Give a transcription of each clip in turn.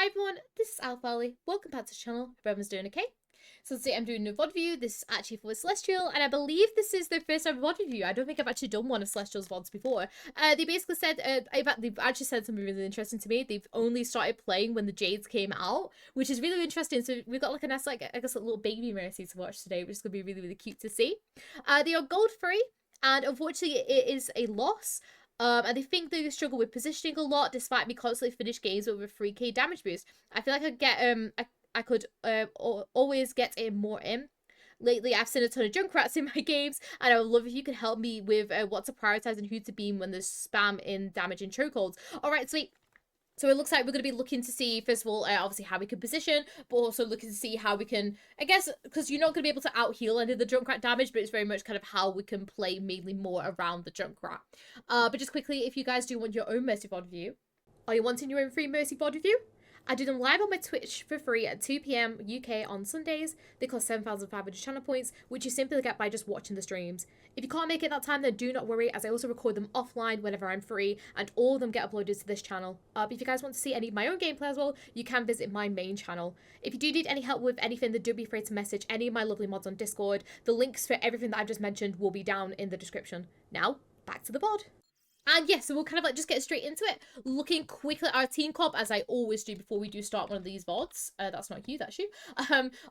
Hi everyone, this is Alpha. Welcome back to the channel. Hope everyone's doing okay. So today I'm doing a VOD review. This is actually for Celestial, and I believe this is their first ever VOD review. I don't think I've actually done one of Celestial's VODs before. They basically said, they've actually said something really interesting to me. They've only started playing when the Jades came out, which is really interesting. So we've got like a nice, I guess a little baby Mercy to watch today, which is going to be really, really cute to see. They are gold free, and unfortunately it is a loss. And they think they struggle with positioning a lot, despite me constantly finish games with a 3k damage boost. I feel like I get I could always get in more in. Lately, I've seen a ton of Junkrats in my games, and I would love if you could help me with what to prioritize and who to beam when there's spam in damage and chokeholds. All right, sweet. So it looks like we're going to be looking to see, first of all, obviously how we can position, but also looking to see how we can, I guess, because you're not going to be able to out-heal any of the Junkrat damage, but it's very much kind of how we can play mainly more around the Junkrat. But just quickly, if you guys do want your own Mercy VOD review, are you wanting your own free Mercy VOD review? I do them live on my Twitch for free at 2 PM UK on Sundays. They cost 7,500 channel points, which you simply get by just watching the streams. If you can't make it that time, then do not worry, as I also record them offline whenever I'm free, and all of them get uploaded to this channel. But if you guys want to see any of my own gameplay as well, you can visit my main channel. If you do need any help with anything, then don't be afraid to message any of my lovely mods on Discord. The links for everything that I've just mentioned will be down in the description. Now, back to the VOD. And yeah, so we'll kind of like just get straight into it. Looking quickly at our team comp, as I always do before we do start one of these VODs. That's not you, that's you.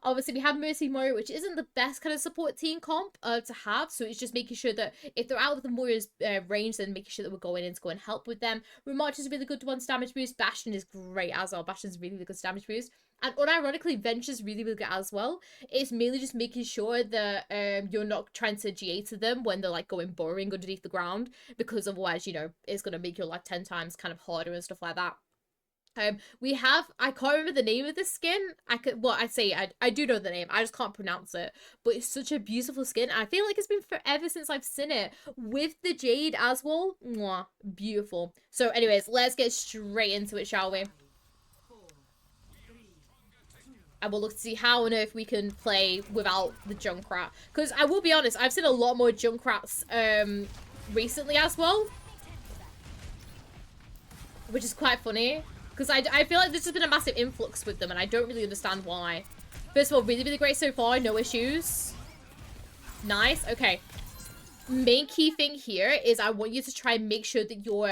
Obviously we have Mercy Moira, which isn't the best kind of support team comp to have. So it's just making sure that if they're out of the Moira's range, then making sure that we're going in to go and help with them. Remarch is a really good one to damage boost. Bastion is great as well. Bastion's really, really good to damage boost. And unironically, Venture's really, really good as well. It's mainly just making sure that you're not trying to GA to them when they're like going burrowing underneath the ground, because otherwise, you know, it's going to make your life 10 times kind of harder and stuff like that. We have, I can't remember the name of this skin. I do know the name, I just can't pronounce it, but it's such a beautiful skin. I feel like it's been forever since I've seen it with the Jade as well. Mwah, beautiful. So anyways, let's get straight into it, shall we? And we'll look to see how on earth we can play without the Junkrat. Because I will be honest, I've seen a lot more Junkrats recently as well. Which is quite funny. Because I feel like there's just been a massive influx with them, and I don't really understand why. First of all, really, really great so far. No issues. Nice. Okay. Main key thing here is I want you to try and make sure that your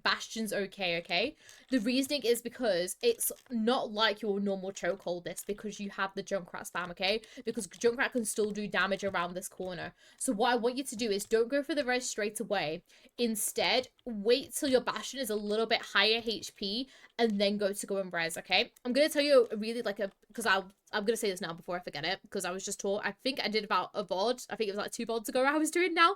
Bastion's okay? The reasoning is because it's not like your normal chokehold this, because you have the Junkrat spam, okay? Because Junkrat can still do damage around this corner. So what I want you to do is don't go for the res straight away. Instead, wait till your Bastion is a little bit higher HP and then go and res, okay? I'm going to tell you really like because I'm going to say this now before I forget it, because I was just taught, I think I did about a VOD, I think it was like 2 VODs ago I was doing now.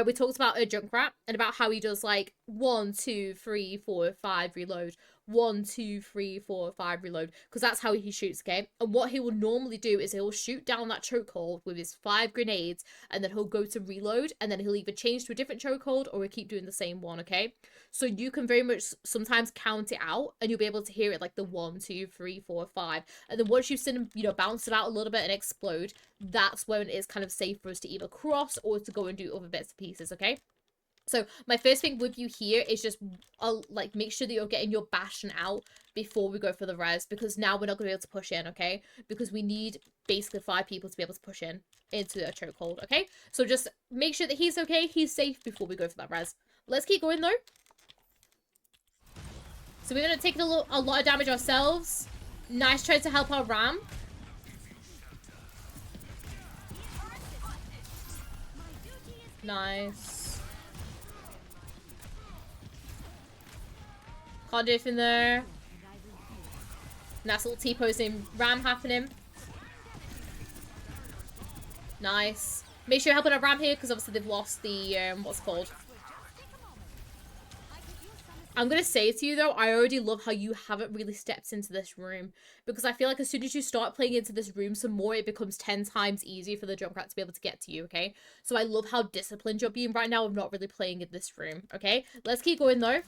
We talked about a Junkrat and about how he does like 1, 2, 3, 4, 5 reload. 1, 2, 3, 4, 5 reload, because that's how he shoots, okay? And what he will normally do is he'll shoot down that chokehold with his 5 grenades, and then he'll go to reload, and then he'll either change to a different chokehold or he'll keep doing the same one, okay? So you can very much sometimes count it out, and you'll be able to hear it like the 1, 2, 3, 4, 5, and then once you've seen him, you know, bounce it out a little bit and explode, that's when it's kind of safe for us to either cross or to go and do other bits and pieces, okay? So my first thing with you here is just like make sure that you're getting your Bastion out before we go for the res, because now we're not going to be able to push in, okay? Because we need basically 5 people to be able to push in into a chokehold, okay? So just make sure that he's okay, he's safe before we go for that res. Let's keep going though. So we're going to take a lot of damage ourselves. Nice try to help our Ram. Nice. Can't do anything there. Nice little T-posing Ram happening. Nice. Make sure you're helping our Ram here, because obviously they've lost the, what's it called? I'm going to say to you though, I already love how you haven't really stepped into this room, because I feel like as soon as you start playing into this room some more, it becomes 10 times easier for the Junkrat to be able to get to you, okay? So I love how disciplined you're being right now of not really playing in this room, okay? Let's keep going though.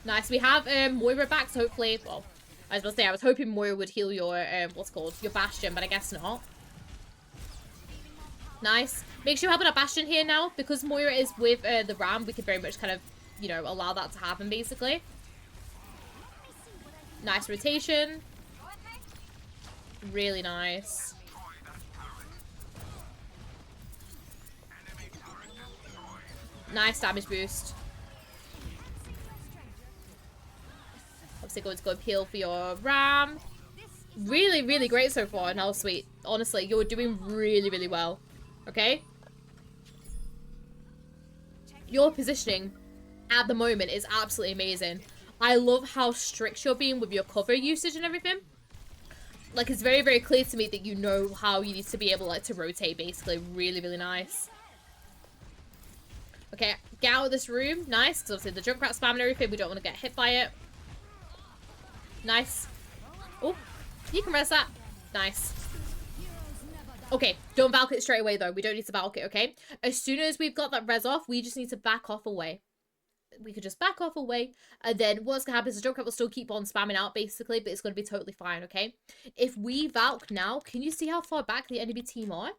Nice. We have Moira back, so hopefully, well, I was about to say, I was hoping Moira would heal your, what's it called? Your Bastion, but I guess not. Nice. Make sure you're helping our Bastion here now, because Moira is with the Ram. We could very much kind of, you know, allow that to happen, basically. Nice rotation. Really nice. Nice damage boost. Obviously going to go appeal for your ram. Really, really great so far in Hell Sweet. Honestly, you're doing really, really well. Okay? Your positioning at the moment is absolutely amazing. I love how strict you're being with your cover usage and everything. Like, it's very, very clear to me that you know how you need to be able, like, to rotate, basically. Really, really nice. Okay, get out of this room. Nice, because obviously the Junkrat spam and everything, we don't want to get hit by it. Nice. Oh, you can res that. Nice. Okay, don't Valk it straight away, though. We don't need to Valk it, okay? As soon as we've got that res off, we just need to back off away. We could just back off away, and then what's gonna happen is the Junkrat will still keep on spamming out, basically, but it's gonna be totally fine, okay? If we Valk now, can you see how far back the enemy team are?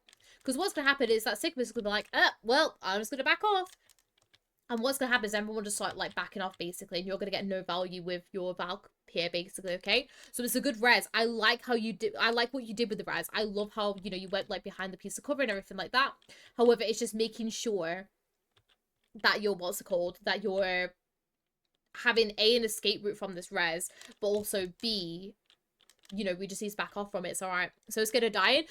Because what's gonna happen is that Sigma's gonna be like, well, I'm just gonna back off. And what's gonna happen is everyone will just start, like, backing off, basically, and you're gonna get no value with your Valk here, basically, okay? So it's a good res. I like how you did, I like what you did with the res. I love how, you know, you went, like, behind the piece of cover and everything like that. However, it's just making sure that you're, what's it called, that you're having A, an escape route from this res, but also B, you know, we just need to back off from it. It's alright. So it's gonna die in,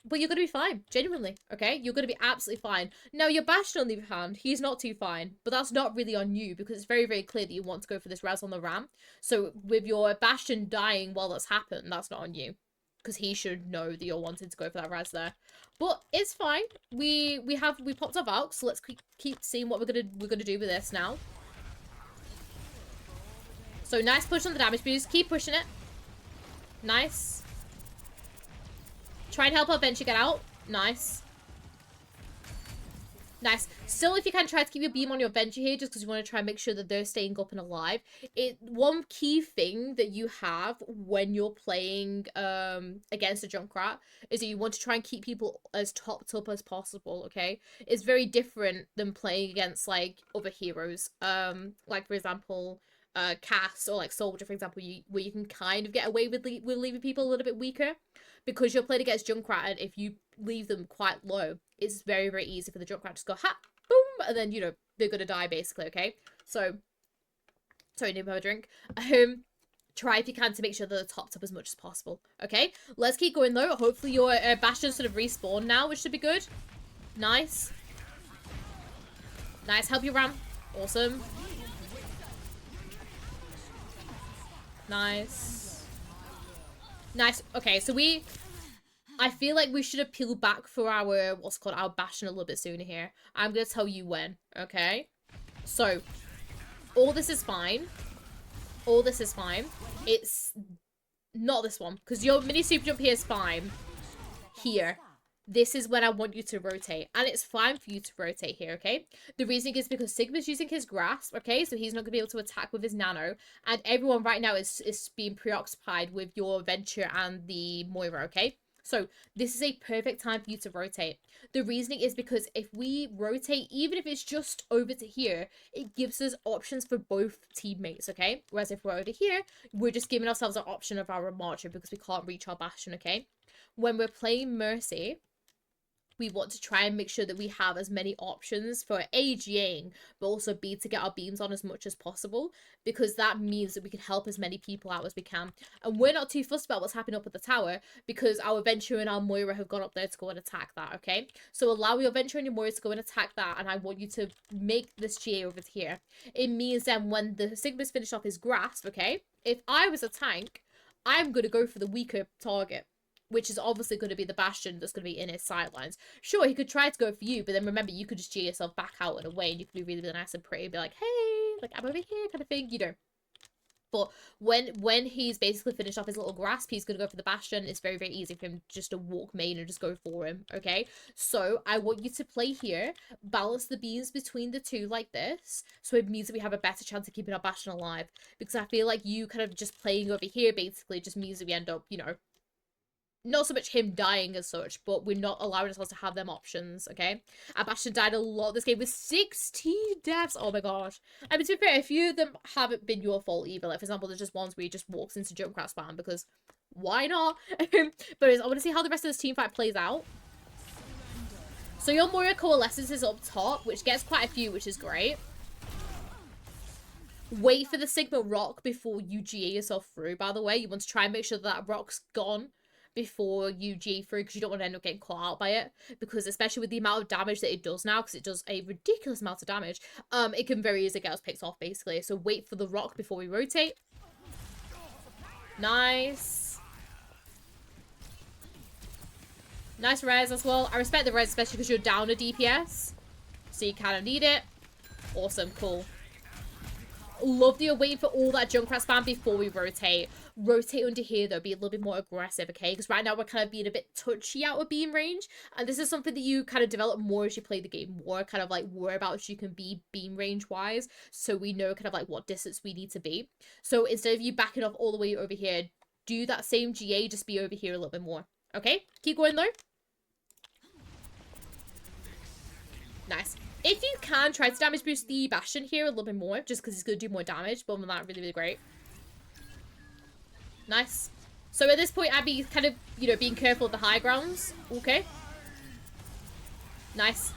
but you're gonna be fine, genuinely, okay? You're gonna be absolutely fine. Now, your Bastion, on the other hand, he's not too fine, but that's not really on you, because it's very, very clear that you want to go for this res on the ram. So with your Bastion dying while that's happened, that's not on you, because he should know that you're wanting to go for that res there. But it's fine. We popped our Valk, so let's keep seeing what we're gonna do with this now. So nice push on the damage boost. Keep pushing it. Nice. Try and help our Venture get out. Nice. Nice. Still, if you can, try to keep your beam on your Venture here, just because you want to try and make sure that they're staying up and alive. One key thing that you have when you're playing against a Junkrat is that you want to try and keep people as topped up as possible, okay? It's very different than playing against, like, other heroes. Like, for example, Cass or, like, Soldier, for example, where you can kind of get away with leaving people a little bit weaker. Because you're playing against Junkrat, and if you leave them quite low, it's very, very easy for the Junkrat to just go, ha, boom, and then, you know, they're gonna die, basically, okay? So, sorry, need another drink. Try if you can to make sure that they're topped up as much as possible, okay? Let's keep going, though. Hopefully your Bastion sort of respawn now, which should be good. Nice. Nice, help your ram. Awesome. Nice. Nice. Okay, so I feel like we should have peeled back for our, what's called, our Bastion a little bit sooner here. I'm going to tell you when, okay? So, all this is fine. All this is fine. It's not this one, because your mini super jump here is fine. Here. This is when I want you to rotate. And it's fine for you to rotate here, okay? The reason is because Sigma's using his grasp, okay? So he's not going to be able to attack with his nano. And everyone right now is being preoccupied with your Venture and the Moira, okay? So this is a perfect time for you to rotate. The reasoning is because if we rotate, even if it's just over to here, it gives us options for both teammates, okay? Whereas if we're over here, we're just giving ourselves an option of our Marcher because we can't reach our Bastion, okay? When we're playing Mercy, we want to try and make sure that we have as many options for AGing, but also B, to get our beams on as much as possible, because that means that we can help as many people out as we can. And we're not too fussed about what's happening up at the tower, because our Venture and our Moira have gone up there to go and attack that, okay? So allow your Venture and your Moira to go and attack that, and I want you to make this GA over here. It means then when the Sigma's finished off his grasp, okay? If I was a tank, I'm going to go for the weaker target, which is obviously going to be the Bastion that's going to be in his sidelines. Sure, he could try to go for you, but then remember, you could just G yourself back out and away, and you could be really, really nice and pretty and be like, hey, like, I'm over here, kind of thing, you know. But when he's basically finished off his little grasp, he's going to go for the Bastion. It's very, very easy for him just to walk main and just go for him, okay? So I want you to play here, balance the beams between the two like this, so it means that we have a better chance of keeping our Bastion alive. Because I feel like you kind of just playing over here, basically, just means that we end up, you know, not so much him dying as such, but we're not allowing ourselves to have them options, okay? Our Bastion died a lot this game with 16 deaths. Oh my gosh. I mean, to be fair, a few of them haven't been your fault either. Like, for example, there's just ones where he just walks into Junkrat spam because why not? But I want to see how the rest of this team fight plays out. So your Moira Coalescence is up top, which gets quite a few, which is great. Wait for the Sigma rock before you GA yourself through, by the way. You want to try and make sure that rock's gone before you GA through, because you don't want to end up getting caught out by it. Because especially with the amount of damage that it does now, because it does a ridiculous amount of damage, it can very easily get us picked off, basically. So wait for the rock before we rotate. Nice. Nice res as well. I respect the res, especially because you're down a DPS. So you kind of need it. Awesome, cool. Love that you're waiting for all that Junkrat spam before we rotate. Rotate under here, though. Be a little bit more aggressive, okay? Because right now we're kind of being a bit touchy out of beam range. And this is something that you kind of develop more as you play the game more. Kind of like worry about what you can be beam range-wise. So we know kind of like what distance we need to be. So instead of you backing off all the way over here, do that same GA, just be over here a little bit more. Okay? Keep going, though. Nice. If you can, try to damage boost the Bastion here a little bit more, just because he's going to do more damage. But other than that, really, really great. Nice. So at this point, I'd be kind of, you know, being careful of the high grounds. Okay. Nice.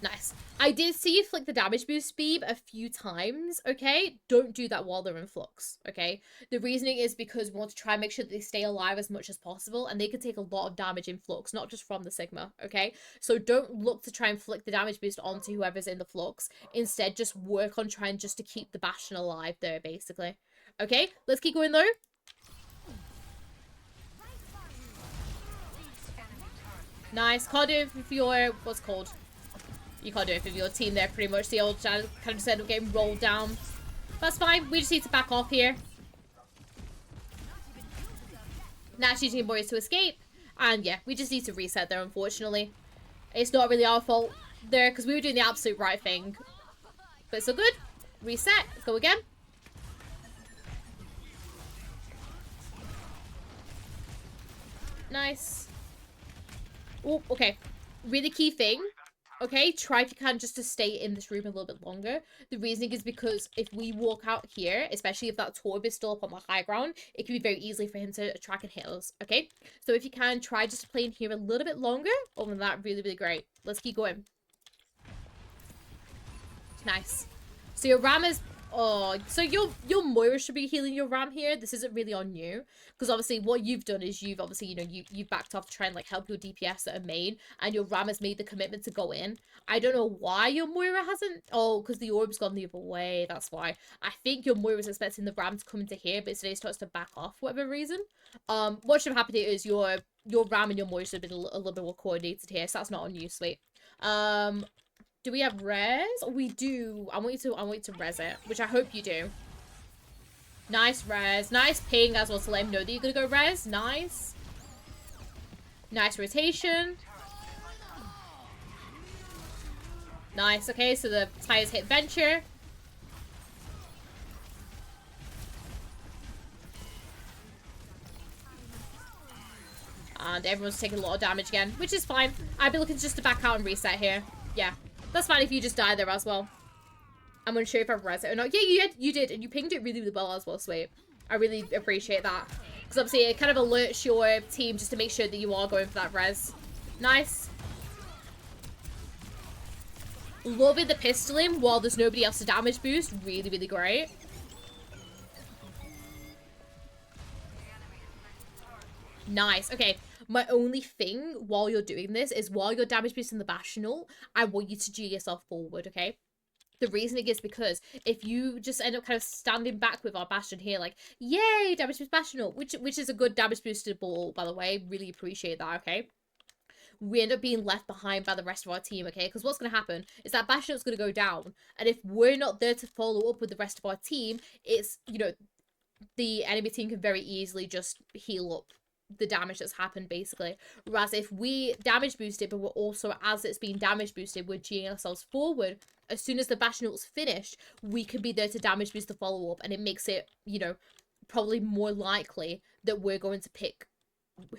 Nice. I did see you flick the damage boost beam a few times, okay? Don't do that while they're in flux, okay? The reasoning is because we want to try and make sure that they stay alive as much as possible, and they can take a lot of damage in flux, not just from the Sigma, okay? So don't look to try and flick the damage boost onto whoever's in the flux. Instead, just work on trying just to keep the Bastion alive there, basically. Okay? Let's keep going, though. Nice. Can't do it if you're... what's it called? You can't do it with your team there, pretty much. The old kind of just end up getting rolled down. That's fine. We just need to back off here. Nat's using boys to escape. And yeah, we just need to reset there, unfortunately. It's not really our fault there, because we were doing the absolute right thing. But it's all good. Reset. Go again. Nice. Oh, okay. Really key thing. Okay, try if you can just to stay in this room a little bit longer. The reasoning is because if we walk out here, especially if that Torb is still up on the high ground, it can be very easy for him to track and hit us, okay? So if you can, try just to play in here a little bit longer. Other than that, really, really great. Let's keep going. Nice. So your Ram is... oh, so your Moira should be healing your Ram here. This isn't really on you. Because obviously what you've done is you've obviously, you know, you've backed off to try and like help your DPS that are main. And your Ram has made the commitment to go in. I don't know why your Moira hasn't... oh, because the orb's gone the other way. That's why. I think your Moira was expecting the Ram to come into here, but today starts to back off for whatever reason. What should have happened here is your Ram and your Moira should have been a little bit more coordinated here. So that's not on you, sweet. Do we have res? We do. I want you to res it, which I hope you do. Nice res. Nice ping as well to let him know that you're gonna go res. Nice. Nice rotation. Nice. Okay, so the tires hit Venture. And everyone's taking a lot of damage again, which is fine. I'd be looking just to back out and reset here. Yeah. That's fine if you just die there as well. I'm going to show you if I've res it or not. Yeah, you did. And you pinged it really, really well as well, sweet. I really appreciate that. Because obviously it kind of alerts your team just to make sure that you are going for that res. Nice. Loving the pistoling while there's nobody else to damage boost. Really, really great. Nice. Okay. My only thing while you're doing this is while you're damage boosting the Bastional, I want you to G yourself forward, okay? The reasoning is because if you just end up kind of standing back with our Bastion here, like, yay, damage boost Bastional, which is a good damage boosted ball, by the way. Really appreciate that, okay? We end up being left behind by the rest of our team, okay? Because what's going to happen is that Bastion's going to go down. And if we're not there to follow up with the rest of our team, it's, you know, the enemy team can very easily just heal up the damage that's happened, basically. Whereas if we damage boosted, but we're also, as it's being damage boosted, we're G'ing ourselves forward, as soon as the Bastional's finished, we can be there to damage boost the follow-up, and it makes it, you know, probably more likely that we're going to pick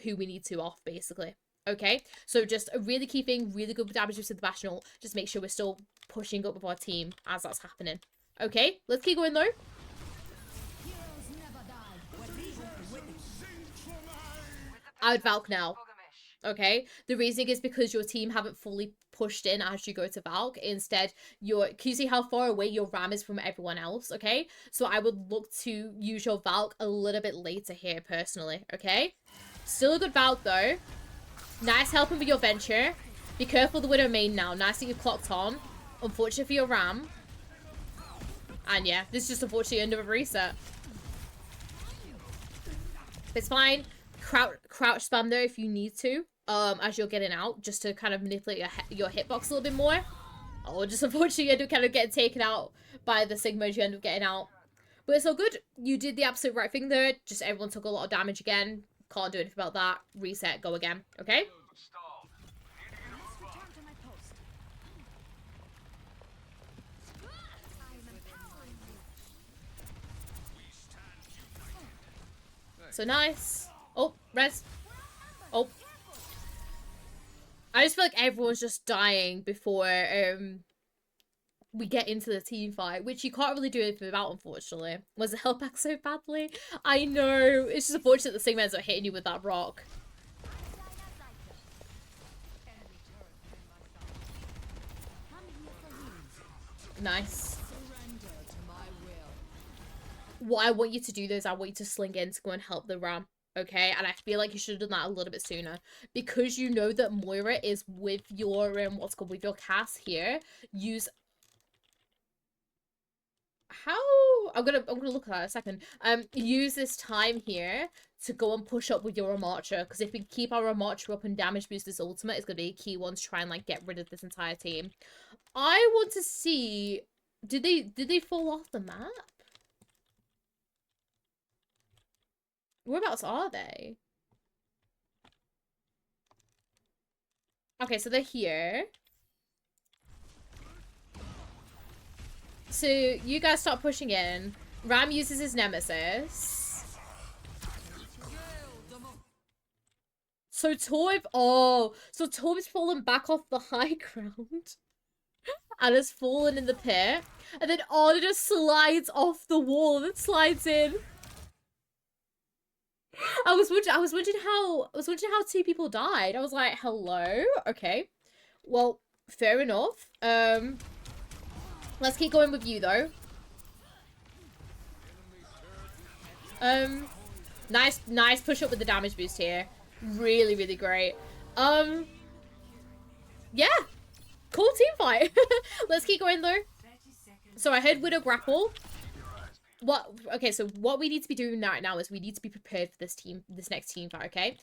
who we need to off, basically. Okay, so just a really key thing, really good damage with the Bastion ult. Just make sure we're still pushing up with our team as that's happening. Okay, let's keep going though. I would Valk now. Okay, the reason is because your team haven't fully pushed in as you go to Valk. Instead, can you see how far away your Ram is from everyone else? Okay, so I would look to use your Valk a little bit later here personally. Okay, still a good Valk though. Nice helping with your venture. Be careful the Widow main now. Nice that you've clocked on. Unfortunate for your Ram. And yeah, this is just unfortunately under a reset. It's fine. Crouch spam there if you need to. As you're getting out, just to kind of manipulate your hitbox a little bit more. Or just unfortunately you end up kind of getting taken out by the Sigma as you end up getting out. But it's all good. You did the absolute right thing there. Just everyone took a lot of damage again. Can't do anything about that. Reset, go again. Okay? So nice. Oh, res. Oh. I just feel like everyone's just dying before we get into the team fight, which you can't really do anything about, unfortunately. Was it held back so badly? I know. It's just unfortunate the Sigma ends up hitting you with that rock. Nice. What I want you to do though is I want you to sling in to go and help the Ram. Okay, and I feel like you should have done that a little bit sooner because you know that Moira is with your with your Cass here. Use how I'm gonna look at that in a second. Use this time here to go and push up with your Ramarcher because if we keep our Ramarcher up and damage boost this ultimate, it's gonna be a key one to try and like get rid of this entire team. I want to see did they fall off the map? Whereabouts are they? Okay, so they're here. So you guys start pushing in. Ram uses his Nemesis. So Torv's fallen back off the high ground. And has fallen in the pit. And then Arda just slides off the wall and slides in. I was wondering how two people died. I was like, hello? Okay. Well, fair enough. Let's keep going with you though. Nice push up with the damage boost here. Really, really great. Yeah. Cool team fight. Let's keep going though. So I heard Widow grapple. Okay, so what we need to be doing right now is we need to be prepared for this next team fight, okay?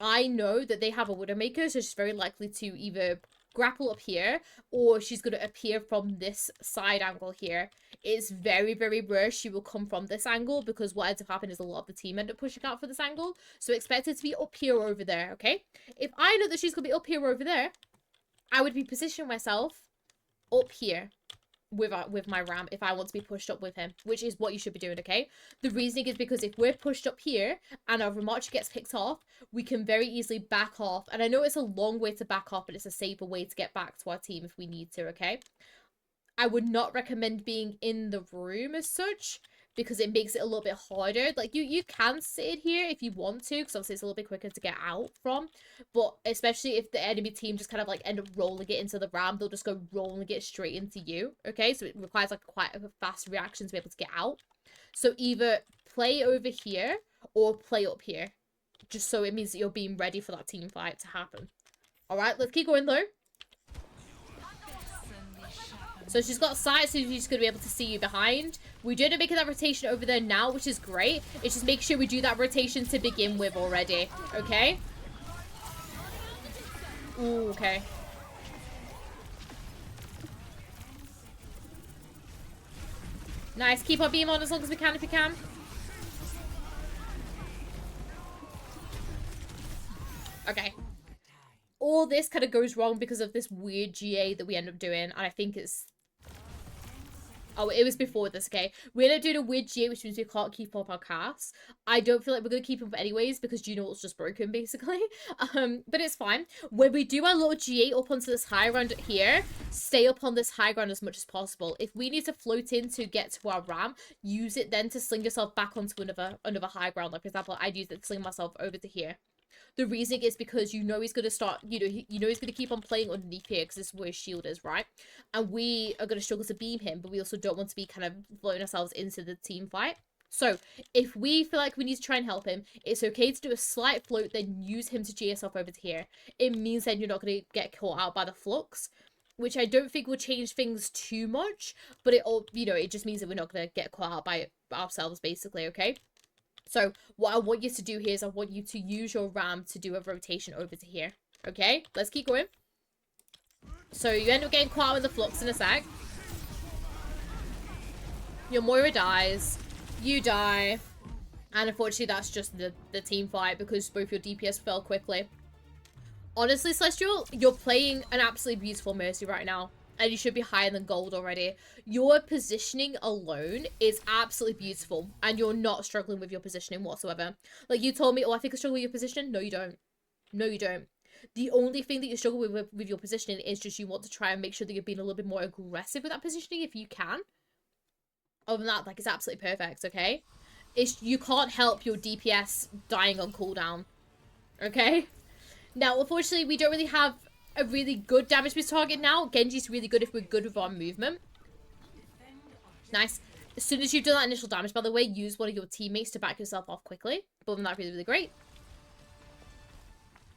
I know that they have a Widowmaker, so she's very likely to either grapple up here or she's going to appear from this side angle here. It's very, very rare she will come from this angle because what ends up happening is a lot of the team end up pushing out for this angle. So expect it to be up here or over there, okay? If I know that she's going to be up here or over there, I would be positioning myself up here with my Ram if I want to be pushed up with him, which is what you should be doing, okay? The reasoning is because if we're pushed up here and our Ramarcher gets picked off, we can very easily back off. And I know it's a long way to back off, but it's a safer way to get back to our team if we need to, okay? I would not recommend being in the room as such because it makes it a little bit harder. Like, you can sit here if you want to because obviously it's a little bit quicker to get out from. But especially if the enemy team just kind of, like, end up rolling it into the Ram, they'll just go rolling it straight into you, okay? So it requires, like, quite a fast reaction to be able to get out. So either play over here or play up here. Just so it means that you're being ready for that team fight to happen. Alright, let's keep going, though. So she's got sight, so she's going to be able to see you behind. We did making that rotation over there now, which is great. It's just make sure we do that rotation to begin with already. Okay? Ooh, okay. Nice. Keep our beam on as long as we can if we can. Okay. All this kind of goes wrong because of this weird GA that we end up doing. And I think it's... Oh, it was before this, okay? We ended up doing a weird G, which means we can't keep up our casts. I don't feel like we're going to keep up anyways because Juno just broken, basically. But it's fine. When we do our little G8 up onto this high ground here, stay up on this high ground as much as possible. If we need to float in to get to our ramp, use it then to sling yourself back onto another high ground. Like, for example, I'd use it to sling myself over to here. The reason is because you know he's going to start, you know he's going to keep on playing underneath here because this is where his shield is, right? And we are going to struggle to beam him, but we also don't want to be kind of floating ourselves into the team fight. So, if we feel like we need to try and help him, it's okay to do a slight float, then use him to G yourself over to here. It means then you're not going to get caught out by the flux, which I don't think will change things too much, but it all, you know, it just means that we're not going to get caught out by ourselves, basically, okay? So, what I want you to do here is I want you to use your ram to do a rotation over to here. Okay? Let's keep going. So, you end up getting caught with the flux in a sec. Your Moira dies. You die. And unfortunately, that's just the team fight because both your DPS fell quickly. Honestly, Celestial, you're playing an absolutely beautiful Mercy right now. And you should be higher than gold already. Your positioning alone is absolutely beautiful. And you're not struggling with your positioning whatsoever. Like, you told me, oh, I think I struggle with your positioning. No, you don't. No, you don't. The only thing that you struggle with your positioning is just you want to try and make sure that you're being a little bit more aggressive with that positioning if you can. Other than that, like, it's absolutely perfect, okay? You can't help your DPS dying on cooldown. Okay? Now, unfortunately, we don't really have a really good damage boost target now. Genji's really good if we're good with our movement. Nice. As soon as you've done that initial damage, by the way, use one of your teammates to back yourself off quickly. But then that's really, really great.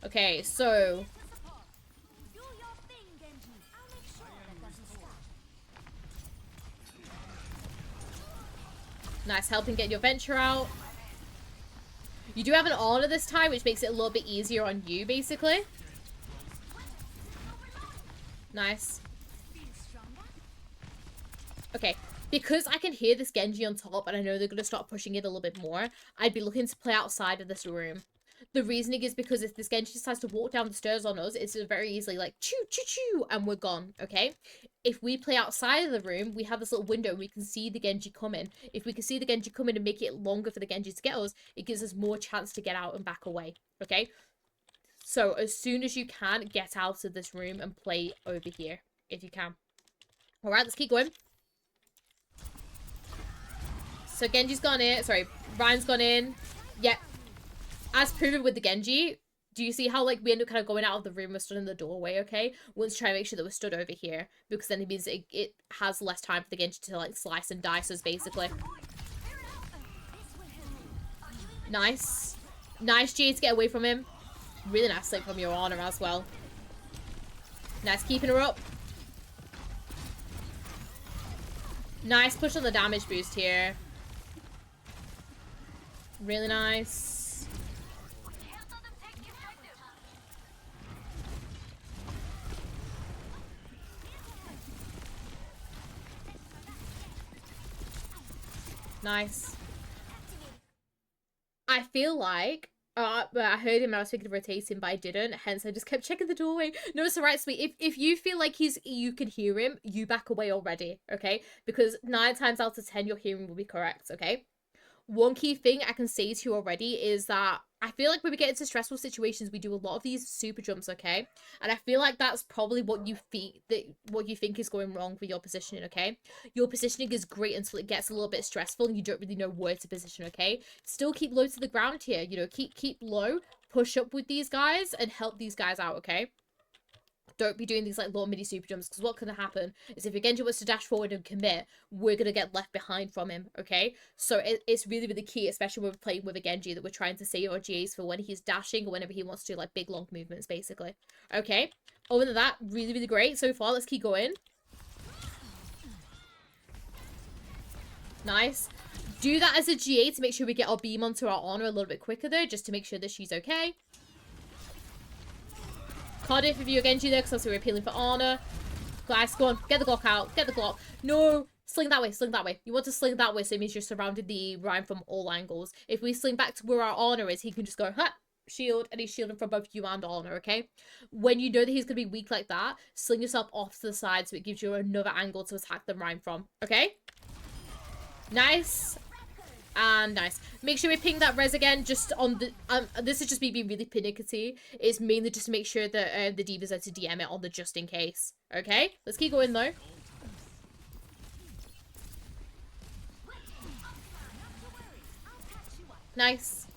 Okay, so... Nice, helping get your venture out. You do have an honor this time, which makes it a little bit easier on you, basically. Nice. Okay, because I can hear this Genji on top and I know they're going to start pushing it a little bit more, I'd be looking to play outside of this room. The reasoning is because if this Genji decides to walk down the stairs on us, it's very easily like, choo, choo, choo, and we're gone, okay? If we play outside of the room, we have this little window and we can see the Genji coming. If we can see the Genji coming and make it longer for the Genji to get us, it gives us more chance to get out and back away, okay? So, as soon as you can, get out of this room and play over here, if you can. Alright, let's keep going. So, Genji's gone in. Sorry, Ryan's gone in. Yep. As proven with the Genji, do you see how, like, we end up kind of going out of the room, we're stood in the doorway, okay? We want to try and make sure that we're stood over here, because then it means it has less time for the Genji to, like, slice and dice us, basically. Nice. Nice, G, to get away from him. Really nice slip from your honor as well. Nice, keeping her up. Nice push on the damage boost here. Really nice. Nice. I feel like I heard him and I was thinking of rotating, but I didn't. Hence, I just kept checking the doorway. No, it's alright, sweet. If you feel like you can hear him, you back away already, okay? Because 9 times out of 10, your hearing will be correct, okay? One key thing I can say to you already is that I feel like when we get into stressful situations, we do a lot of these super jumps, okay? And I feel like that's probably what you think is going wrong with your positioning, okay? Your positioning is great until it gets a little bit stressful and you don't really know where to position, okay? Still keep low to the ground here, you know, keep low, push up with these guys and help these guys out, okay? Don't be doing these like little mini super jumps because what can happen is if your Genji wants to dash forward and commit, we're going to get left behind from him, okay? So it's really, really key, especially when we're playing with a Genji, that we're trying to save our GAs for when he's dashing or whenever he wants to do like big long movements, basically. Okay, other than that, really, really great so far. Let's keep going. Nice. Do that as a GA to make sure we get our beam onto our honor a little bit quicker though, just to make sure that she's okay. Cardiff, if you're Genji there, because obviously we're appealing for honor. Guys, go on, get the Glock out, get the Glock. No, sling that way, sling that way. You want to sling that way, so it means you're surrounded the Ryan from all angles. If we sling back to where our honor is, he can just go, huh, shield, and he's shielding from both you and Honor, okay? When you know that he's going to be weak like that, sling yourself off to the side so it gives you another angle to attack them right from, okay? Nice. And nice. Make sure we ping that res again, just on the... this is just me being really pernickety. It's mainly just to make sure that the D.Vas are to DM it on the just in case. Okay? Let's keep going, though. Nice.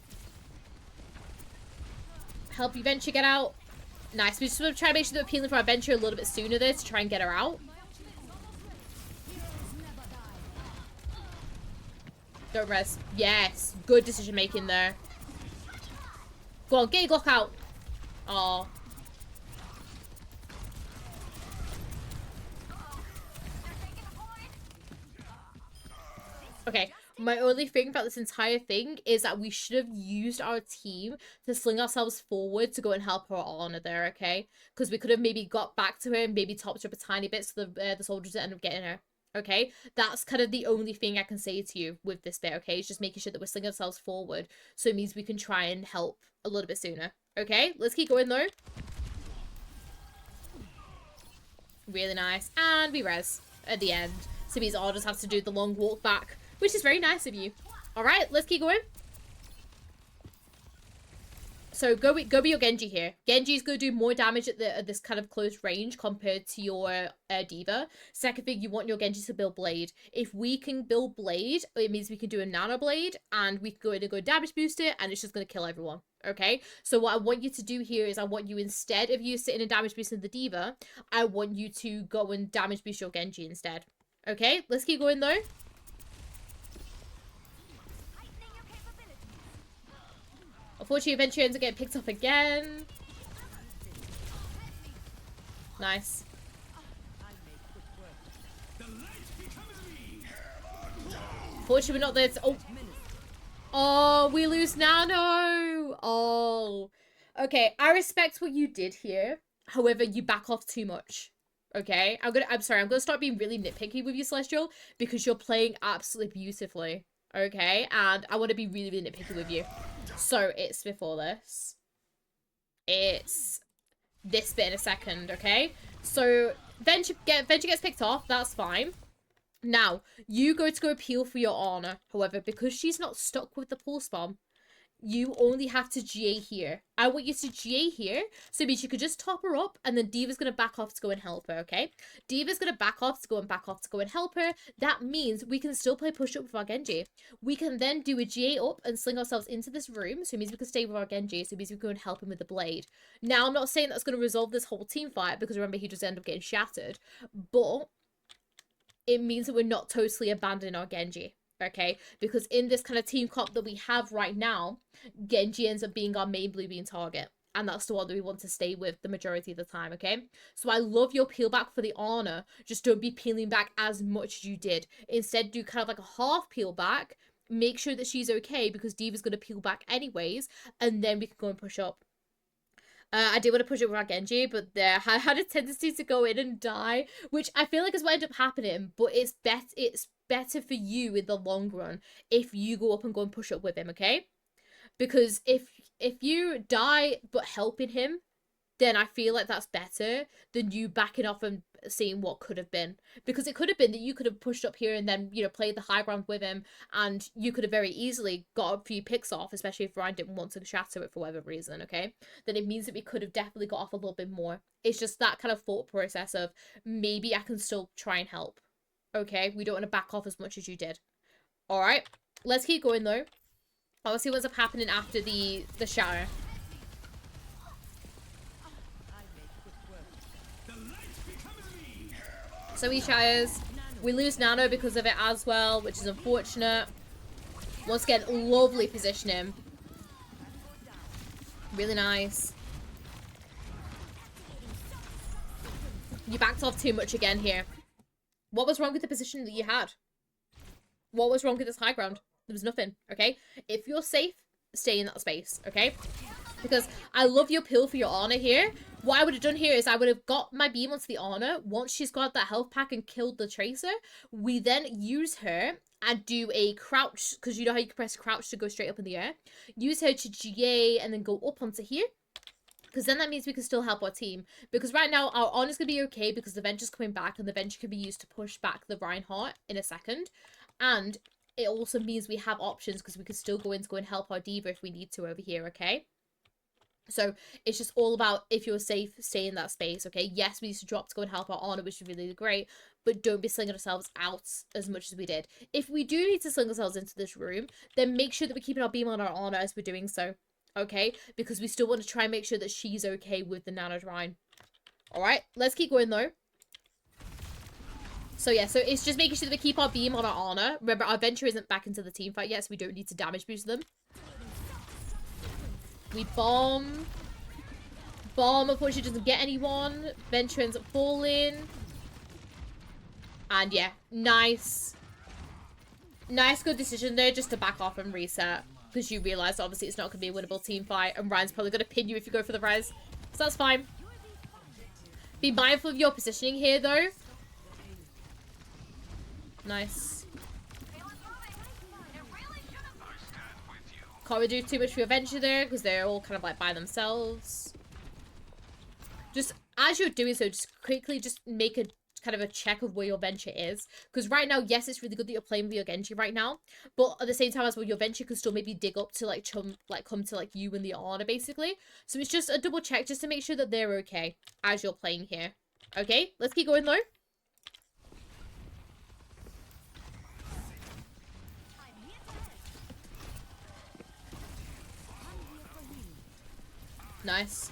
Help you Venture get out. Nice. We just want to try to make sure that we're peeling for our Venture a little bit sooner there to try and get her out. Don't res. Yes. Good decision making there. Go on, get your Glock out. Oh. Okay. My only thing about this entire thing is that we should have used our team to sling ourselves forward to go and help her Honor there, okay? Because we could have maybe got back to her and maybe topped her up a tiny bit so the soldiers end up getting her. Okay, that's kind of the only thing I can say to you with this bit, okay? It's just making sure that we're slinging ourselves forward, so it means we can try and help a little bit sooner. Okay, let's keep going though. Really nice. And we res at the end. So it means I'll just have to do the long walk back, which is very nice of you. Alright, let's keep going. So go with your Genji here. Genji's going to do more damage at this kind of close range compared to your D.Va. Second thing, you want your Genji to build Blade. If we can build Blade, it means we can do a Nano Blade, and we can go in and go damage boost it, and it's just going to kill everyone. Okay? So what I want you to do here is I want you, instead of you sitting and damage boosting the D.Va, I want you to go and damage boost your Genji instead. Okay? Let's keep going though. Unfortunately, eventually ends up getting picked up again. Nice. Unfortunately, we're not there to... Oh. Oh, we lose Nano. Oh. Okay, I respect what you did here. However, you back off too much. Okay? I'm sorry, I'm gonna start being really nitpicky with you, Celestial, because you're playing absolutely beautifully. Okay? And I want to be really, really nitpicky with you. So, it's before this. It's this bit in a second, okay? So, Venture gets picked off. That's fine. Now, you go appeal for your Honor. However, because she's not stuck with the pulse bomb, you only have to GA here. I want you to GA here, so it means you could just top her up, and then D.Va's going to back off to go and help her, okay? D.Va's going to back off to go and help her. That means we can still play push-up with our Genji. We can then do a GA up and sling ourselves into this room, so it means we can stay with our Genji, so it means we can go and help him with the blade. Now, I'm not saying that's going to resolve this whole team fight, because remember, he just ended up getting shattered, but it means that we're not totally abandoning our Genji. Okay, because in this kind of team comp that we have right now, Genji ends up being our main blue beam target. And that's the one that we want to stay with the majority of the time, okay? So I love your peel back for the Honor. Just don't be peeling back as much as you did. Instead, do kind of like a half peel back. Make sure that she's okay, because D.Va's going to peel back anyways. And then we can go and push up. I did want to push it with our Genji, but I had a tendency to go in and die, which I feel like is what ended up happening, but it's better for you in the long run if you go up and go and push up with him, okay? Because if you die but helping him, then I feel like that's better than you backing off and seeing what could have been. Because it could have been that you could have pushed up here and then, you know, played the high ground with him, and you could have very easily got a few picks off, especially if Ryan didn't want to shatter it for whatever reason, okay? Then it means that we could have definitely got off a little bit more. It's just that kind of thought process of, maybe I can still try and help. Okay, we don't want to back off as much as you did. Alright, let's keep going though. I'll see what's up happening after the shatter. So he shatters. We lose Nano because of it as well, which is unfortunate. Once again, lovely positioning. Really nice. You backed off too much again here. What was wrong with the position that you had? What was wrong with this high ground? There was nothing, okay? If you're safe, stay in that space, okay? Because I love your pill for your Honor here. What I would have done here is I would have got my beam onto the Honor. Once she's got that health pack and killed the Tracer, we then use her and do a crouch, because you know how you can press crouch to go straight up in the air. Use her to GA and then go up onto here. Because then that means we can still help our team. Because right now, our Honor's going to be okay because the Venture's coming back. And the Venture can be used to push back the Reinhardt in a second. And it also means we have options because we can still go in to go and help our D.Va if we need to over here, okay? So it's just all about, if you're safe, stay in that space, okay? Yes, we used to drop to go and help our Honor, which is really great. But don't be slinging ourselves out as much as we did. If we do need to sling ourselves into this room, then make sure that we're keeping our beam on our Honor as we're doing so. Okay, because we still want to try and make sure that she's okay with the Nano Rhine. Alright, let's keep going though. So yeah, so it's just making sure that we keep our beam on our Honor. Remember, our Venture isn't back into the team fight yet, so we don't need to damage boost them. We bomb. Bomb, unfortunately, doesn't get anyone. Venture ends up falling. And yeah, nice. Nice, good decision there, just to back off and reset. Because you realise, obviously, it's not going to be a winnable team fight. And Ryan's probably going to pin you if you go for the res. So that's fine. Be mindful of your positioning here, though. Nice. Can't really do too much for your Venture there. Because they're all kind of like by themselves. Just, as you're doing so, just quickly just make a kind of a check of where your Venture is, because right now, yes, it's really good that you're playing with your Genji right now, but at the same time as well, your Venture can still maybe dig up to like come to like you and the Honor basically. So it's just a double check just to make sure that they're okay as you're playing here. Okay, let's keep going though. Nice.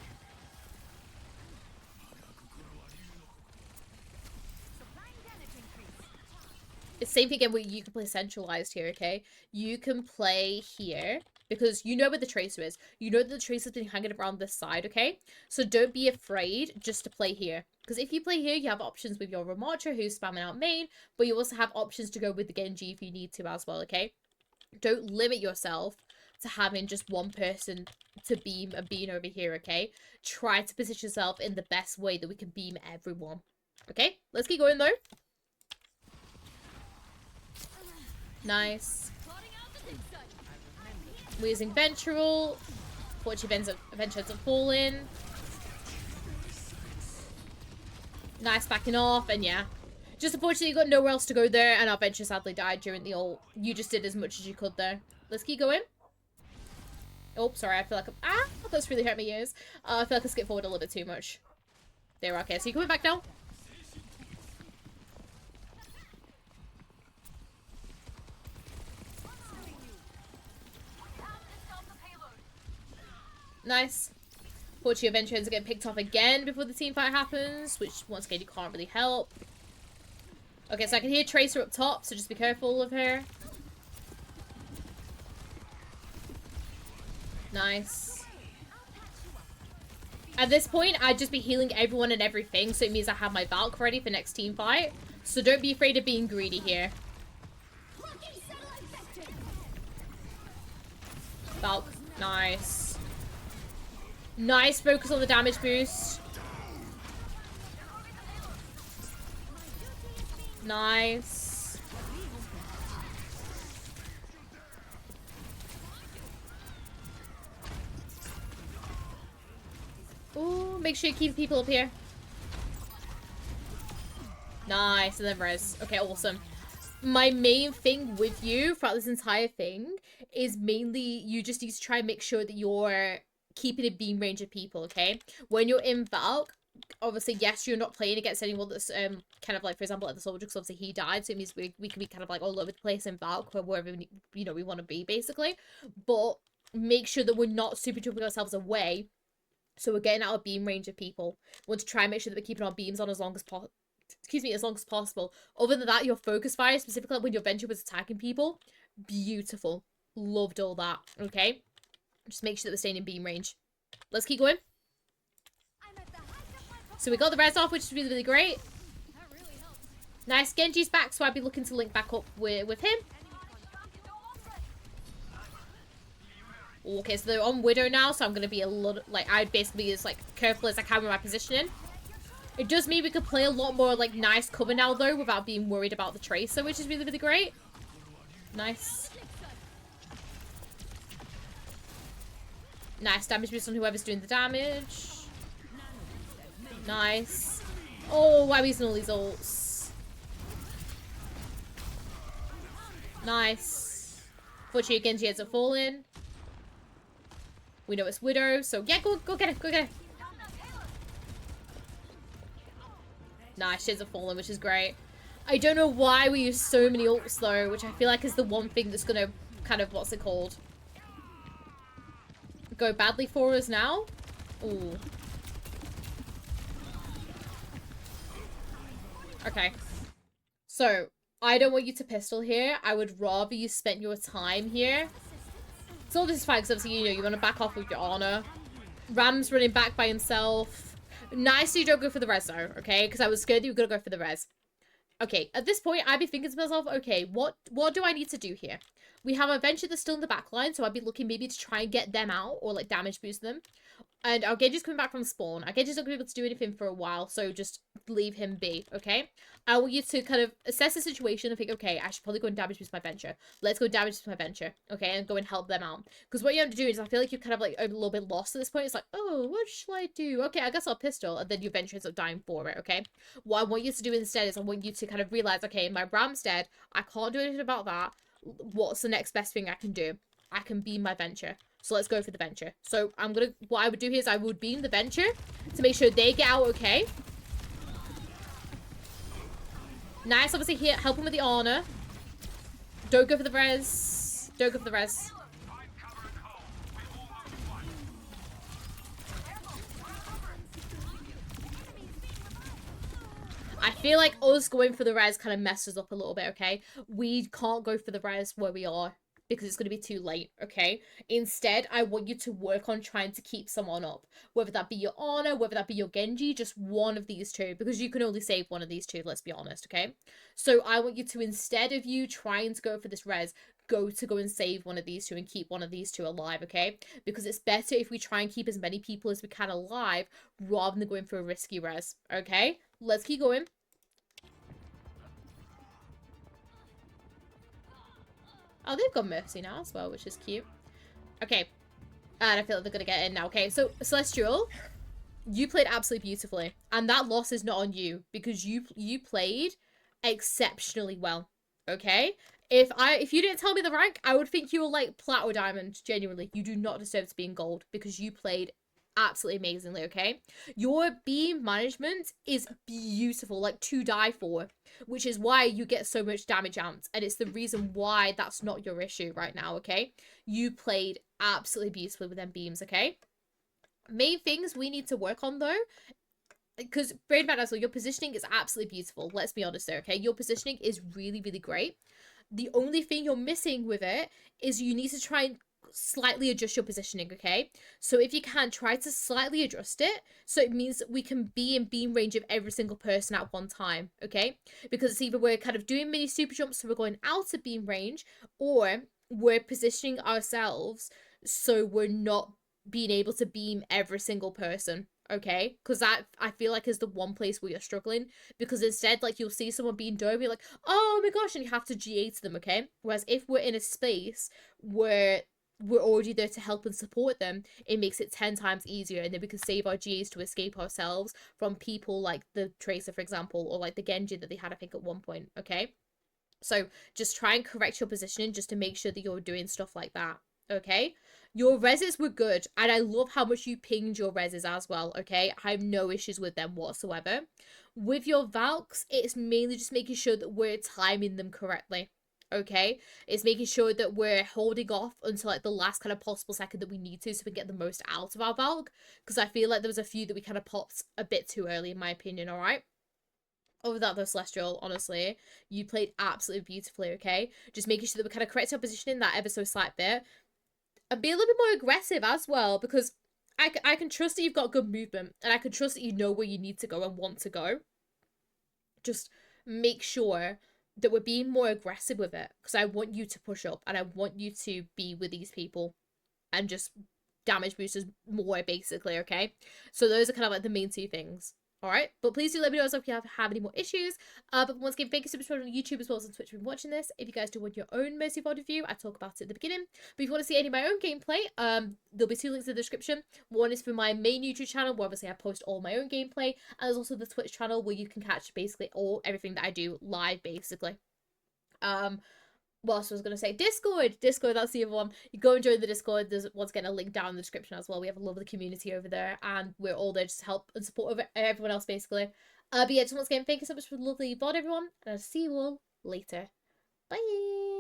It's same thing again where you can play centralized here, okay? You can play here because you know where the Tracer is. You know that the Tracer's been hanging around this side, okay? So don't be afraid just to play here. Because if you play here, you have options with your Ramattra who's spamming out main, but you also have options to go with the Genji if you need to as well, okay? Don't limit yourself to having just one person to beam and being over here, okay? Try to position yourself in the best way that we can beam everyone. Okay? Let's keep going though. Nice. We're using Ventral. Fortunately, Venture ends up falling. Nice backing off, and yeah. Just unfortunately, you got nowhere else to go there, and our Venture sadly died during the ult. You just did as much as you could there. Let's keep going. Oh, sorry, I feel like that's really hurt my ears. I feel like I skipped forward a little bit too much. There, okay, so you're coming back now? Nice. Fortunately, Adventure ends up getting picked off again before the team fight happens, which once again you can't really help. Okay, so I can hear Tracer up top, so just be careful of her. Nice. At this point, I'd just be healing everyone and everything, so it means I have my Valk ready for next team fight. So don't be afraid of being greedy here. Valk, nice. Nice focus on the damage boost. Nice. Ooh, make sure you keep people up here. Nice, and then res. Okay, awesome. My main thing with you throughout this entire thing is mainly you just need to try and make sure that you're keeping a beam range of people, okay? When you're in Valk, obviously, yes, you're not playing against anyone that's kind of like, for example, like the Soldier, because obviously he died, so it means we can be kind of like all over the place in Valk, wherever we want to be, basically. But make sure that we're not super jumping ourselves away, so we're getting out of beam range of people. We want to try and make sure that we're keeping our beams on as long as possible. Other than that, your focus fire, specifically when your Venture was attacking people, beautiful. Loved all that, okay? Just make sure that we're staying in beam range. Let's keep going. So we got the res off, which is really, really great. Nice. Genji's back, so I'd be looking to link back up with him. Okay, so they're on Widow now, so I'm going to be a lot, like, I'd basically be as, like, careful as I can with my positioning. It does mean we could play a lot more, like, nice cover now, though, without being worried about the Tracer, which is really, really great. Nice. Nice damage boost on whoever's doing the damage. Nice. Oh, wow, he's using all these ults. Nice. Fortunately, Genji ends up falling. We know it's Widow, so yeah, go get it, go get it. Nice, she ends up falling, which is great. I don't know why we use so many ults though, which I feel like is the one thing that's gonna kind of, what's it called? Go badly for us now. Ooh. Okay. So, I don't want you to pistol here. I would rather you spent your time here. So this is fine, because obviously, you know, you want to back off with your honor. Ram's running back by himself. Nice you don't go for the res though, okay? Because I was scared you were going to go for the res. Okay, at this point, I'd be thinking to myself, okay, what do I need to do here? We have a Venture that's still in the back line, so I'd be looking maybe to try and get them out or, like, damage boost them. And our Genji's coming back from spawn. Our Genji's not going to be able to do anything for a while, so just leave him be, okay? I want you to kind of assess the situation and think, okay, I should probably go and damage boost my Venture. Let's go damage boost my Venture, okay? And go and help them out. Because what you have to do is, I feel like you're kind of, like, a little bit lost at this point. It's like, oh, what shall I do? Okay, I guess I'll pistol. And then your Venture ends up dying for it, okay? What I want you to do instead is I want you to kind of realize, okay, my Ram's dead. I can't do anything about that. What's the next best thing I can do? I can beam my Venture. So let's go for the Venture. So what I would do here is I would beam the Venture to make sure they get out okay. Nice, obviously here, help him with the honor. Don't go for the res. Don't go for the res. I feel like us going for the res kind of messes up a little bit, okay? We can't go for the res where we are because it's going to be too late, okay? Instead, I want you to work on trying to keep someone up. Whether that be your Ana, whether that be your Genji, just one of these two. Because you can only save one of these two, let's be honest, okay? So I want you to, instead of you trying to go for this res, go and save one of these two and keep one of these two alive, okay? Because it's better if we try and keep as many people as we can alive rather than going for a risky res, okay? Let's keep going. Oh, they've got Mercy now as well, which is cute. Okay. And I feel like they're going to get in now. Okay, so Celestial, you played absolutely beautifully. And that loss is not on you because you played exceptionally well. Okay? If you didn't tell me the rank, I would think you were like plat or diamond. Genuinely, you do not deserve to be in gold because you played absolutely amazingly, okay? Your beam management is beautiful, like to die for, which is why you get so much damage out, and it's the reason why that's not your issue right now, okay? You played absolutely beautifully with them beams, okay? Main things we need to work on though, because brain back as well, your positioning is absolutely beautiful. Let's be honest there, okay? Your positioning is really, really great. The only thing you're missing with it is you need to try and slightly adjust your positioning, okay? So if you can, try to slightly adjust it so it means that we can be in beam range of every single person at one time, okay? Because it's either we're kind of doing mini super jumps so we're going out of beam range, or we're positioning ourselves so we're not being able to beam every single person, okay? Because that, I feel like, is the one place where you're struggling, because instead, like, you'll see someone being dome, you're like, oh my gosh, and you have to GA to them, okay? Whereas if we're in a space where we're already there to help and support them, it makes it 10 times easier, and then we can save our GAs to escape ourselves from people like the Tracer, for example, or like the Genji that they had, I think, at one point, okay? So just try and correct your positioning just to make sure that you're doing stuff like that, okay? Your reses were good, and I love how much you pinged your reses as well, okay? I have no issues with them whatsoever. With your Valks, it's mainly just making sure that we're timing them correctly, okay? It's making sure that we're holding off until like the last kind of possible second that we need to, so we get the most out of our Valk, because I feel like there was a few that we kind of popped a bit too early, in my opinion, all right? Over that though, Celestial, honestly, you played absolutely beautifully, okay? Just making sure that we kind of correct our positioning that ever so slight bit, and be a little bit more aggressive as well, because I can trust that you've got good movement, and I can trust that you know where you need to go and want to go. Just make sure that we're being more aggressive with it, because I want you to push up, and I want you to be with these people and just damage boosters more, basically, okay? So those are kind of like the main two things. Alright, but please do let me know if you have any more issues. But once again, thank you so much for on YouTube as well as on Twitch for watching this. If you guys do want your own Mercy VOD review, I talk about it at the beginning. But if you want to see any of my own gameplay, there'll be 2 links in the description. One is for my main YouTube channel, where obviously I post all my own gameplay, and there's also the Twitch channel where you can catch basically everything that I do live, basically. What else was I going to say? Discord, that's the other one. You go and join the Discord. There's once again a link down in the description as well. We have a lovely community over there, and we're all there just to help and support everyone else, basically. But yeah, just once again, thank you so much for the lovely VOD, everyone, and I'll see you all later. Bye!